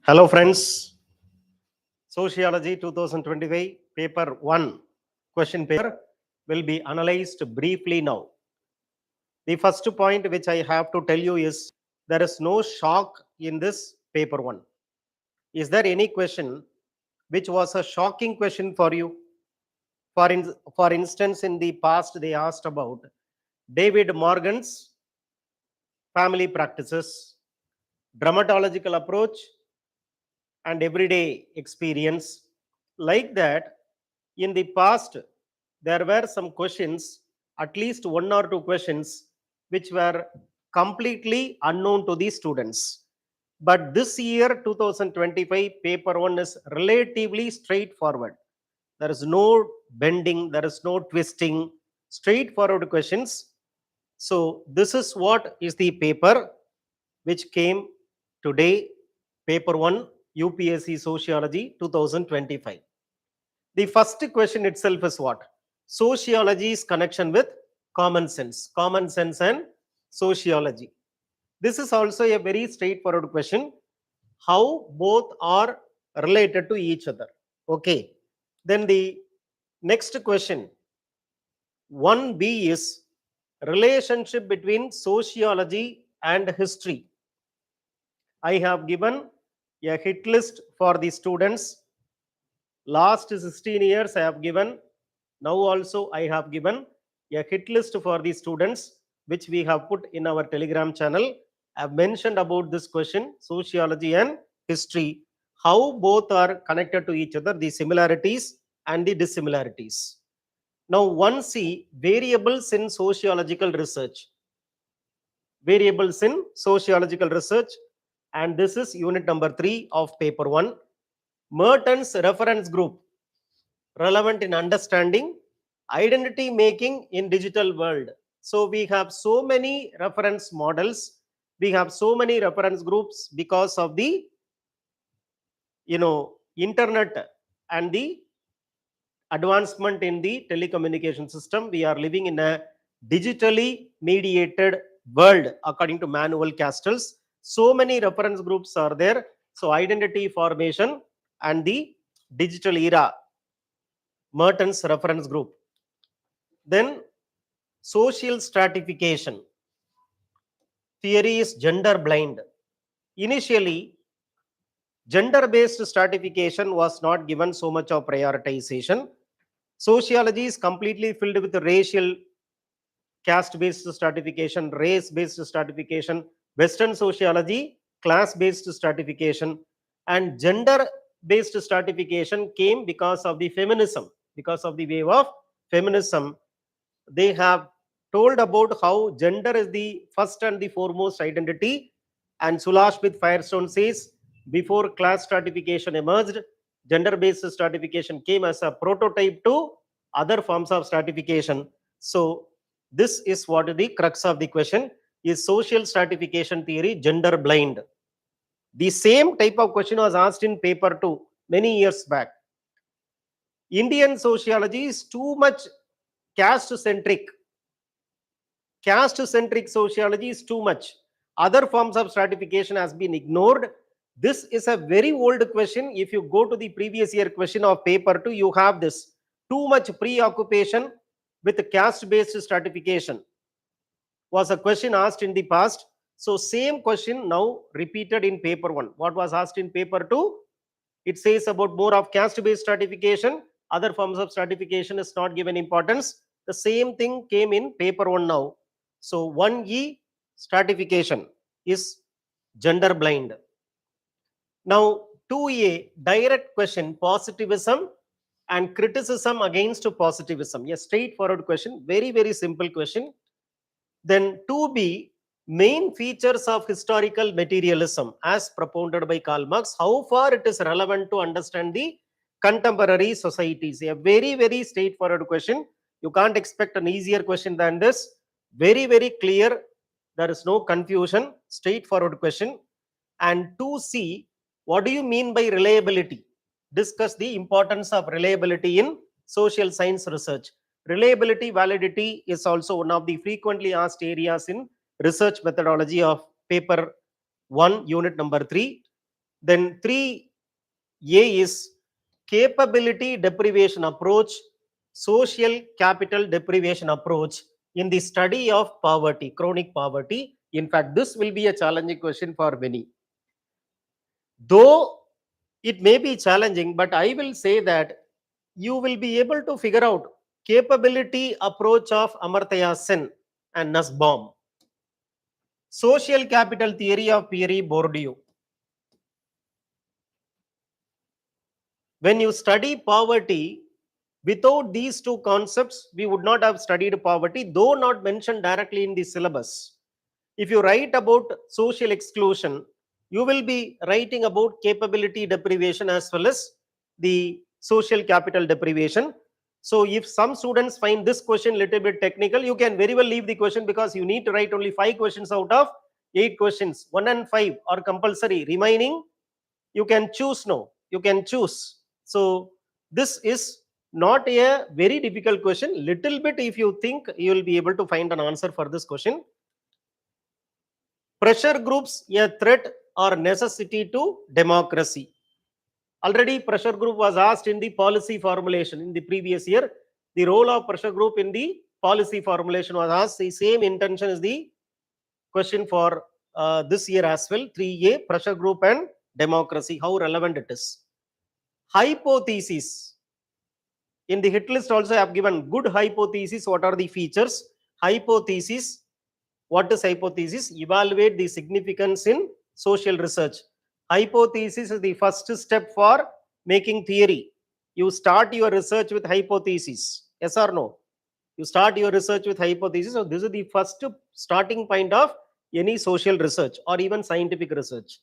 Hello friends, Sociology 2025 paper 1 question paper will be analyzed briefly now. The first point which I have to tell you is there is no shock in this paper 1. Is there any question which was a shocking question for you? For instance, in the past they asked about David Morgan's family practices, dramatological approach, and everyday experience. Like that, in the past, there were some questions, at least one or two questions, which were completely unknown to the students. But this year, 2025, paper 1 is relatively straightforward. There is no bending, there is no twisting, straightforward questions. So, this is what is the paper which came today, paper 1, UPSC Sociology 2025. The first question itself is what? Sociology's connection with common sense and sociology. This is also a very straightforward question. How both are related to each other. Okay. Then the next question, 1B is relationship between sociology and history. I have given a hit list for the students. Last 16 years I have given. Now also I have given a hit list for the students which we have put in our Telegram channel. I have mentioned about this question, sociology and history, how both are connected to each other, the similarities and the dissimilarities. Now 1C, variables in sociological research. Variables in sociological research, and this is unit number 3 of paper 1. Merton's reference group, relevant in understanding identity making in digital world. So we have so many reference models, we have so many reference groups because of the internet and the advancement in the telecommunication system. We are living in a digitally mediated world according to Manuel Castells. So many reference groups are there. So identity formation and the digital era, Merton's reference group. Then social stratification. Theory is gender blind. Initially, gender-based stratification was not given so much of prioritization. Sociology is completely filled with racial, caste-based stratification, race-based stratification, Western sociology, class-based stratification, and gender-based stratification came because of the feminism, because of the wave of feminism. They have told about how gender is the first and the foremost identity, and Sulash with Firestone says, before class stratification emerged, gender-based stratification came as a prototype to other forms of stratification. So this is what the crux of the question is: social stratification theory gender blind? The same type of question was asked in paper 2 many years back. Indian sociology is too much caste centric. Caste centric sociology is too much. Other forms of stratification has been ignored. This is a very old question. If you go to the previous year question of paper 2, you have this: too much preoccupation with caste based stratification was a question asked in the past. So same question now repeated in paper 1. What was asked in paper 2? It says about more of caste based stratification. Other forms of stratification is not given importance. The same thing came in paper 1 now. So 1E, stratification is gender blind. Now 2A, direct question, positivism and criticism against positivism. A straightforward question, very, very simple question. Then 2B, main features of historical materialism as propounded by Karl Marx, how far it is relevant to understand the contemporary societies. A very, very straightforward question. You can't expect an easier question than this. Very, very clear. There is no confusion. Straightforward question. And 2C, what do you mean by reliability? Discuss the importance of reliability in social science research. Reliability, validity is also one of the frequently asked areas in research methodology of paper 1, unit number 3. Then 3A is capability deprivation approach, social capital deprivation approach in the study of poverty, chronic poverty. In fact, this will be a challenging question for many. Though it may be challenging, but I will say that you will be able to figure out capability approach of Amartya Sen and Nussbaum, social capital theory of Pierre Bourdieu. When you study poverty, without these two concepts, we would not have studied poverty, though not mentioned directly in the syllabus. If you write about social exclusion, you will be writing about capability deprivation as well as the social capital deprivation. So if some students find this question little bit technical, you can very well leave the question, because you need to write only 5 questions out of 8 questions. 1 and 5 are compulsory. Remaining, you can choose. No, you can choose. So this is not a very difficult question. Little bit, if you think, you will be able to find an answer for this question. Pressure groups, a threat or necessity to democracy. Already pressure group was asked in the policy formulation in the previous year. The role of pressure group in the policy formulation was asked. The same intention is the question for this year as well. 3A, pressure group and democracy, how relevant it is. Hypothesis. In the hit list also I have given good hypothesis. What are the features? Hypothesis. What is hypothesis? Evaluate the significance in social research. Hypothesis is the first step for making theory. You start your research with hypothesis. Yes or no? You start your research with hypothesis. So this is the first starting point of any social research or even scientific research.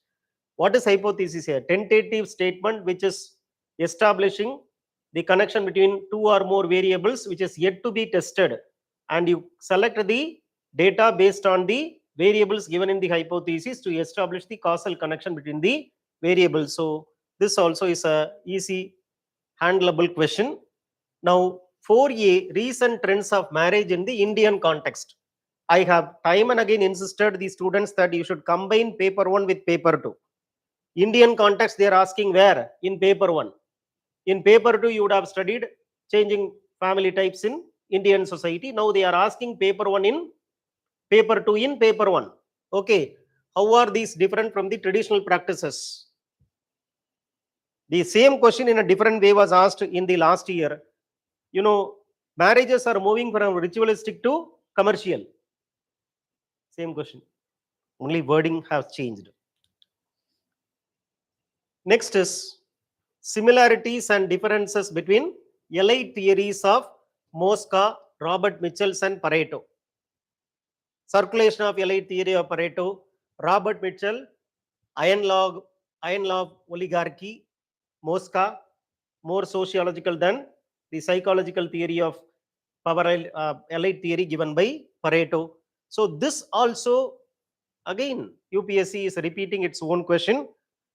What is hypothesis here? Tentative statement which is establishing the connection between two or more variables which is yet to be tested, and you select the data based on the variables given in the hypothesis to establish the causal connection between the variables. So this also is a easy handleable question. Now 4A, recent trends of marriage in the Indian context. I have time and again insisted the students that you should combine paper 1 with paper 2. Indian context, they are asking where? In paper 1. In paper 2, you would have studied changing family types in Indian society. Now they are asking paper 1 in paper 2 in paper 1. Okay. How are these different from the traditional practices? The same question in a different way was asked in the last year. You know, marriages are moving from ritualistic to commercial. Same question. Only wording has changed. Next is similarities and differences between elite theories of Mosca, Robert Mitchell's and Pareto. Circulation of elite theory of Pareto, Robert Mitchell, iron law of oligarchy, Mosca, more sociological than the psychological theory of power elite theory given by Pareto. So this also, again, UPSC is repeating its own question.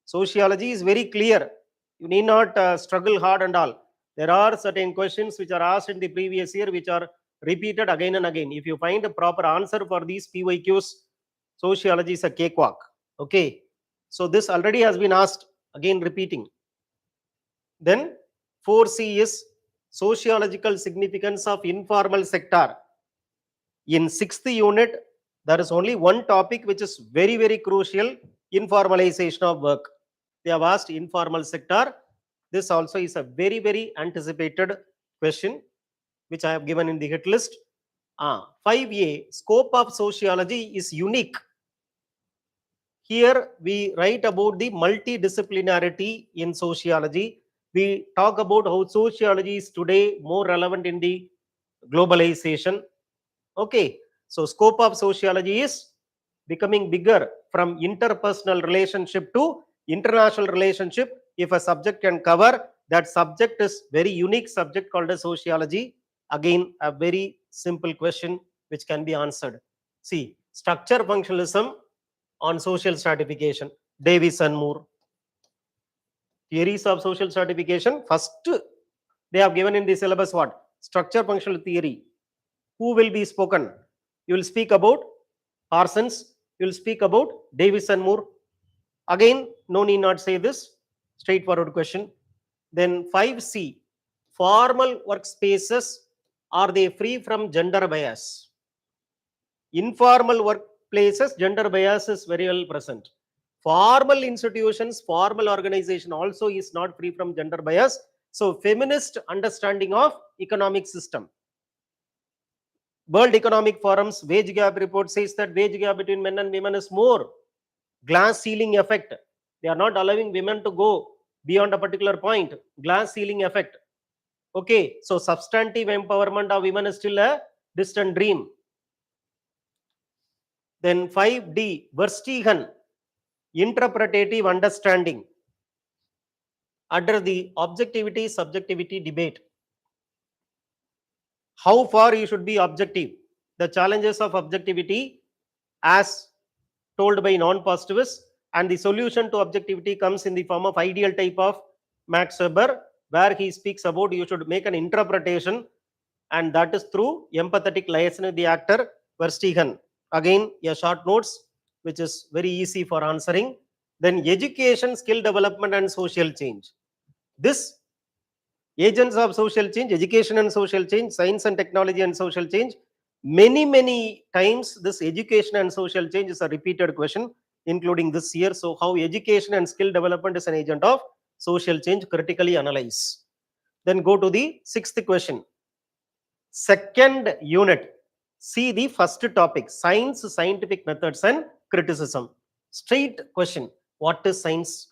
Sociology is very clear. You need not struggle hard and all. There are certain questions which are asked in the previous year which are repeated again and again. If you find a proper answer for these PYQs, sociology is a cakewalk. Okay. So this already has been asked, again repeating. Then 4C is sociological significance of informal sector. In 6th unit, there is only one topic which is very, very crucial: informalization of work. They have asked informal sector. This also is a very, very anticipated question which I have given in the hit list. 5A, scope of sociology is unique. Here we write about the multidisciplinarity in sociology. We talk about how sociology is today more relevant in the globalization. Okay, so scope of sociology is becoming bigger from interpersonal relationship to international relationship. If a subject can cover, that subject is very unique subject called as sociology. Again, a very simple question which can be answered. See, structure functionalism on social stratification, Davis and Moore. Theories of social stratification, first they have given in the syllabus what? Structure functional theory. Who will be spoken? You will speak about Parsons, you will speak about Davis and Moore. Again, no need not say this, straightforward question. Then 5C, formal workspaces, are they free from gender bias? Informal workplaces, gender bias is very well present. Formal institutions, formal organization also is not free from gender bias. So feminist understanding of economic system. World Economic Forum's wage gap report says that wage gap between men and women is more. Glass ceiling effect. They are not allowing women to go beyond a particular point. Glass ceiling effect. Okay, so substantive empowerment of women is still a distant dream. Then 5D, Verstehen, interpretative understanding, under the objectivity subjectivity debate. How far you should be objective? The challenges of objectivity as told by non-positivists, and the solution to objectivity comes in the form of ideal type of Max Weber, where he speaks about you should make an interpretation, and that is through empathetic liaison with the actor Verstehen. Again, a short notes which is very easy for answering. Then education, skill development and social change. This agents of social change, education and social change, science and technology and social change. Many times this education and social change is a repeated question, including this year. So how education and skill development is an agent of social change, critically analyze. Then go to the sixth question. Second unit, see the first topic, science, scientific methods and criticism. Straight question, what is science?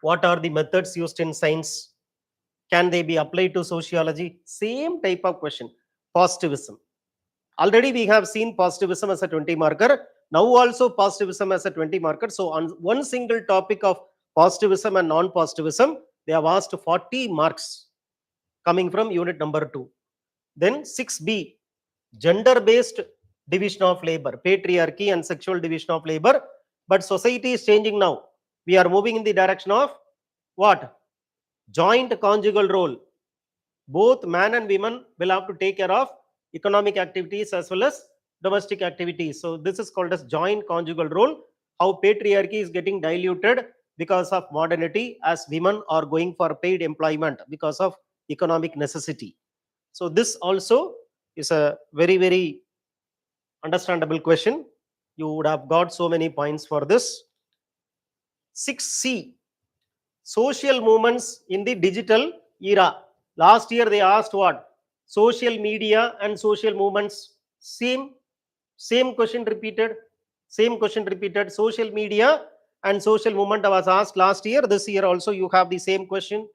What are the methods used in science? Can they be applied to sociology? Same type of question. Positivism. Already we have seen positivism as a 20 marker. Now also positivism as a 20 marker. So on one single topic of positivism and non-positivism, they have asked 40 marks coming from unit number 2. Then 6B, gender-based division of labor, patriarchy and sexual division of labor. But society is changing now. We are moving in the direction of what? Joint conjugal role. Both man and women will have to take care of economic activities as well as domestic activities. So this is called as joint conjugal role. How patriarchy is getting diluted because of modernity, as women are going for paid employment because of economic necessity. So this also is a very understandable question. You would have got so many points for this. 6C, social movements in the digital era. Last year they asked what? Social media and social movements. Same question repeated. Same question repeated. Social media and social movement was asked last year. This year also you have the same question.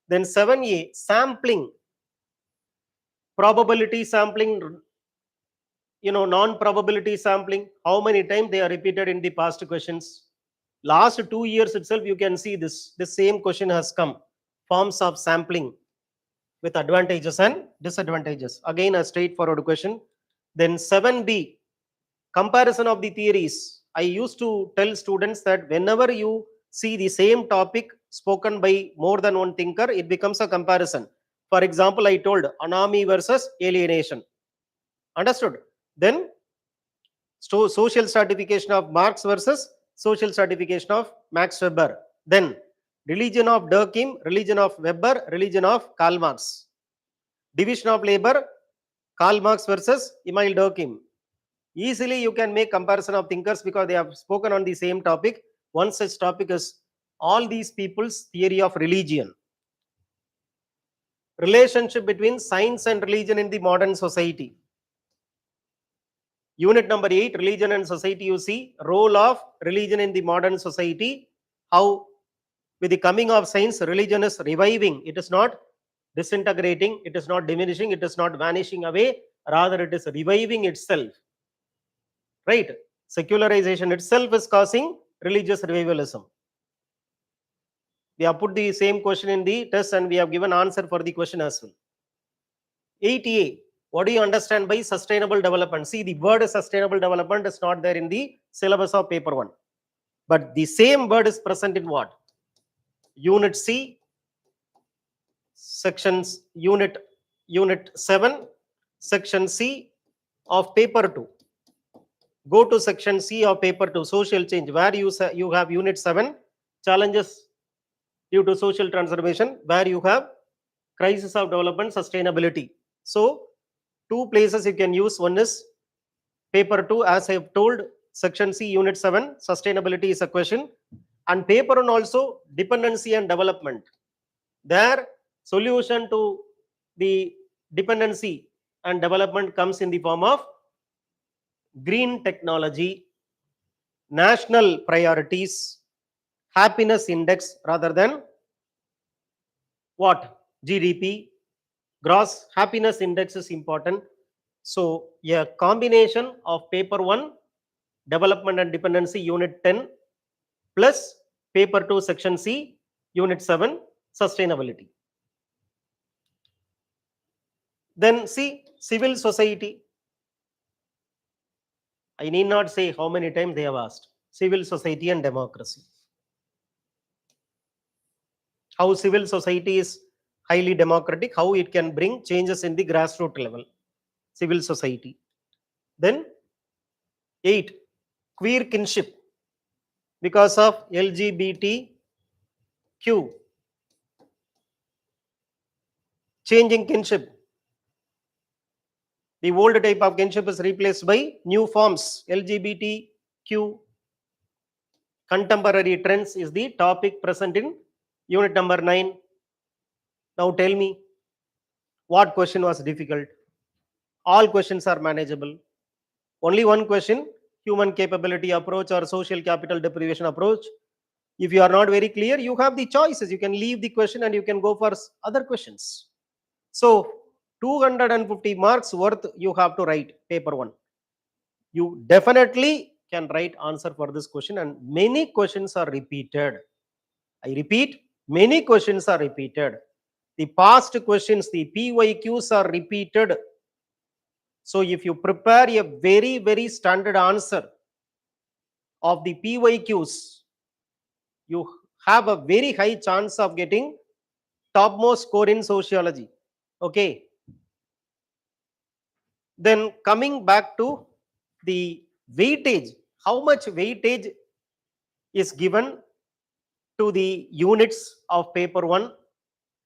Then 7A, sampling. Probability sampling, non-probability sampling. How many times they are repeated in the past questions? Last 2 years itself you can see this. The same question has come. Forms of sampling with advantages and disadvantages. Again, a straightforward question. Then 7B, comparison of the theories. I used to tell students that whenever you see the same topic spoken by more than one thinker, it becomes a comparison. For example, I told anomy versus alienation. Understood? Then social stratification of Marx versus social stratification of Max Weber. Then religion of Durkheim, religion of Weber, religion of Karl Marx. Division of labor, Karl Marx versus Emil Durkheim. Easily you can make comparison of thinkers because they have spoken on the same topic. One such topic is all these people's theory of religion. Relationship between science and religion in the modern society. Unit number 8, religion and society, you see role of religion in the modern society. How with the coming of science, religion is reviving. It is not disintegrating, it is not diminishing, it is not vanishing away, rather it is reviving itself. Right? Secularization itself is causing religious revivalism. We have put the same question in the test and we have given answer for the question as well. 8A, what do you understand by sustainable development? See, the word sustainable development is not there in the syllabus of paper 1. But the same word is present in what? Unit C, sections, unit 7, section C of paper 2. Go to section C of paper 2, social change, where you have unit 7, challenges due to social transformation, where you have crisis of development, sustainability. So two places you can use. One is paper 2, as I have told, section C, unit 7, sustainability is a question, and paper 1 also, dependency and development. Their solution to the dependency and development comes in the form of green technology, national priorities, happiness index rather than what? GDP. Gross happiness index is important. So a combination of paper 1, development and dependency, unit 10, plus paper 2, section C, unit 7, sustainability. Then see, civil society. I need not say how many times they have asked. Civil society and democracy. How civil society is highly democratic, how it can bring changes in the grassroots level. Civil society. Then 8, queer kinship. Because of LGBTQ, changing kinship. The old type of kinship is replaced by new forms. LGBTQ contemporary trends is the topic present in unit number 9. Now tell me, what question was difficult? All questions are manageable. Only one question, human capability approach or social capital deprivation approach. If you are not very clear, you have the choices. You can leave the question and you can go for other questions. So 250 marks worth you have to write paper 1. You definitely can write answer for this question, and many questions are repeated. I repeat, many questions are repeated. The past questions, the PYQs are repeated. So if you prepare a very, very standard answer of the PYQs, you have a very high chance of getting topmost score in sociology. Okay. Then coming back to the weightage, how much weightage is given to the units of paper 1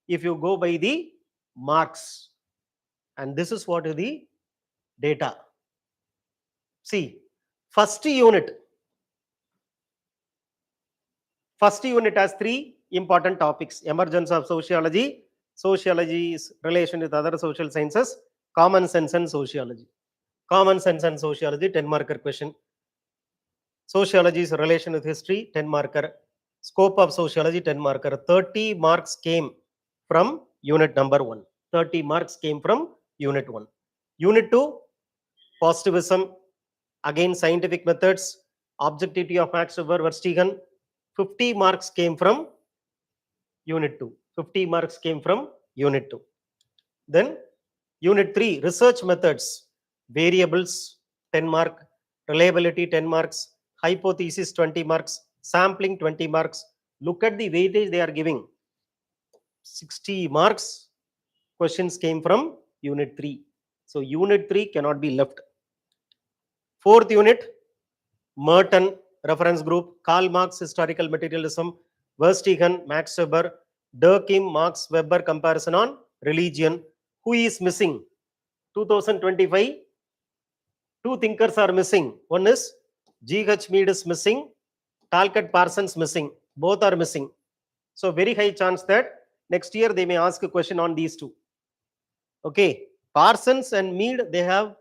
if you go by the marks? And this is what is the data. See, first unit has 3 important topics: emergence of sociology, sociology's relation with other social sciences, common sense and sociology. Common sense and sociology, 10 marker question. Sociology's relation with history, 10 marker. Scope of sociology, 10 marker. 30 marks came from unit number 1. 30 marks came from unit 1. Unit 2, positivism, again scientific methods, objectivity of Max Weber, Verstegen. 50 marks came from unit 2. 50 marks came from unit 2. Then unit 3, research methods, variables, 10 mark, reliability, 10 marks, hypothesis, 20 marks, sampling, 20 marks. Look at the weightage they are giving. 60 marks questions came from unit 3. So unit 3 cannot be left. Fourth unit, Merton reference group, Karl Marx historical materialism, Verstegen, Max Weber, Durkheim, Marx Weber comparison on religion. Who is missing? 2025, 2 thinkers are missing. One is G.H. Mead is missing, Talcott Parsons missing. Both are missing. So very high chance that next year they may ask a question on these 2. Okay, Parsons and Mead, they have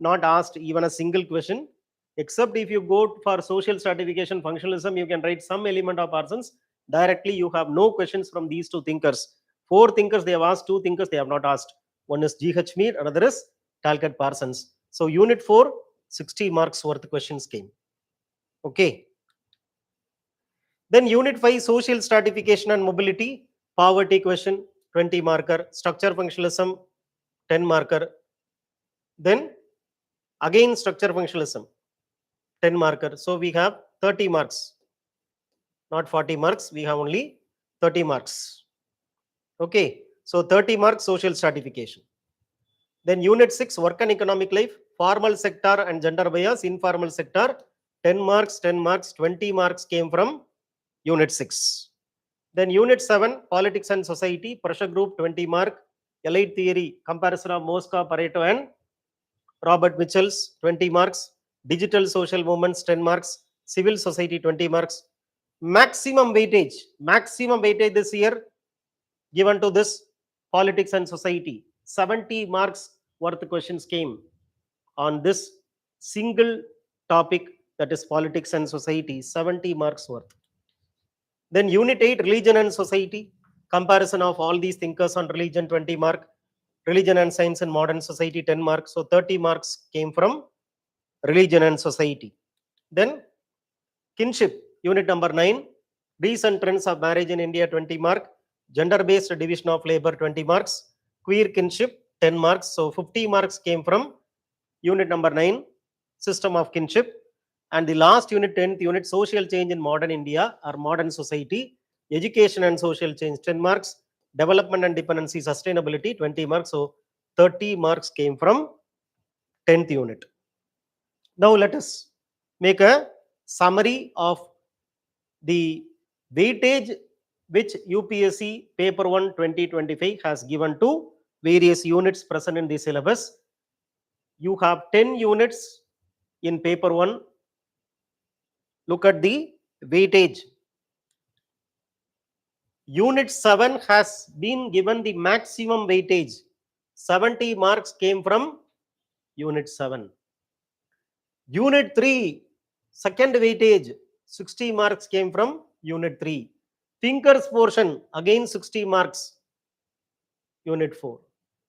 not asked even a single question, except if you go for social stratification functionalism, you can write some element of Parsons. Directly you have no questions from these 2 thinkers. 4 thinkers they have asked, 2 thinkers they have not asked. One is G.H. Mead, another is Talcott Parsons. So unit 4, 60 marks worth questions came. Okay. Then unit 5, social stratification and mobility, poverty question, 20 marker, structure functionalism, 10 marker. Then again structure functionalism, 10 marker. So we have 30 marks, not 40 marks. We have only 30 marks. Okay. So 30 marks social stratification. Then unit 6, work and economic life, formal sector and gender bias, informal sector, 10 marks, 10 marks, 20 marks came from Unit 6. Then Unit 7, Politics and Society, pressure group, 20 mark, elite theory, comparison of Mosca, Pareto and Robert Mitchell's, 20 marks, digital social movements, 10 marks, civil society, 20 marks. Maximum weightage this year given to this politics and society, 70 marks worth questions came on this single topic, that is politics and society, 70 marks worth. Then Unit 8, Religion and Society, comparison of all these thinkers on religion, 20 mark, religion and science in modern society, 10 marks. So 30 marks came from religion and society. Then Kinship, Unit number 9, recent trends of marriage in India, 20 mark, gender-based division of labor, 20 marks, queer kinship, 10 marks. So 50 marks came from Unit number 9, system of kinship. And the last unit, 10th unit, social change in modern India or modern society, education and social change, 10 marks, development and dependency, sustainability, 20 marks. So 30 marks came from 10th unit. Now let us make a summary of the weightage which UPSC paper 1 2025 has given to various units present in the syllabus. You have 10 units in paper 1. Look at the weightage. Unit 7 has been given the maximum weightage. 70 marks came from Unit 7. Unit 3, second weightage, 60 marks came from Unit 3. Thinkers portion, again 60 marks, Unit 4.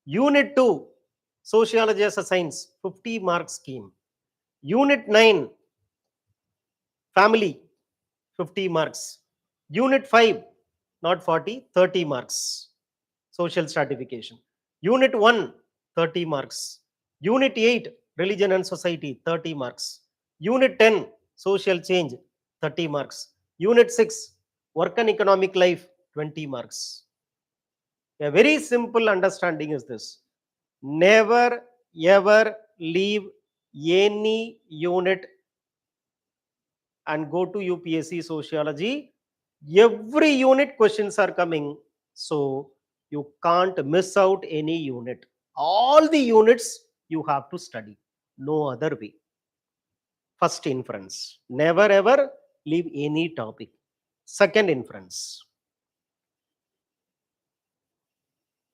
Unit 2, Sociology as a science, 50 marks came. Unit 9, Family, 50 marks. Unit 5, not 40, 30 marks, Social stratification. Unit 1, 30 marks. Unit 8, Religion and Society, 30 marks. Unit 10, Social change, 30 marks. Unit 6, Work and Economic life, 20 marks. A very simple understanding is this: never ever leave any unit and go to UPSC Sociology. Every unit questions are coming, so you can't miss out any unit. All the units you have to study, no other way. First inference, never ever leave any topic. Second inference,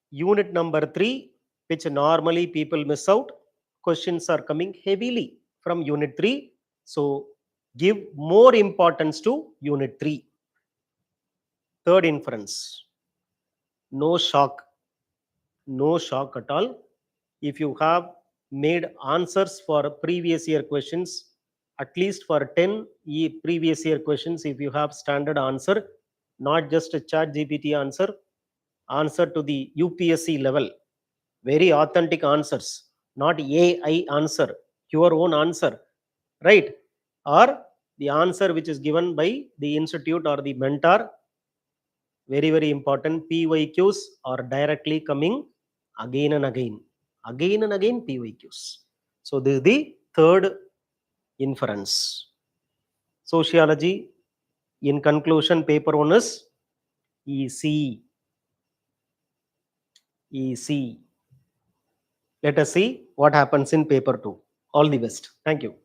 unit number 3, which normally people miss out, questions are coming heavily from unit 3, so give more importance to unit 3. Third inference, no shock at all. If you have made answers for previous year questions, at least for 10 previous year questions, if you have standard answer, not just a chat GPT answer to the UPSC level, very authentic answers, not AI answer, your own answer, right? Or the answer which is given by the institute or the mentor, very important. PYQs are directly coming again and again PYQs. So this is the third inference. Sociology, in conclusion, paper 1 is easy. Let us see what happens in paper 2. All the best. Thank you.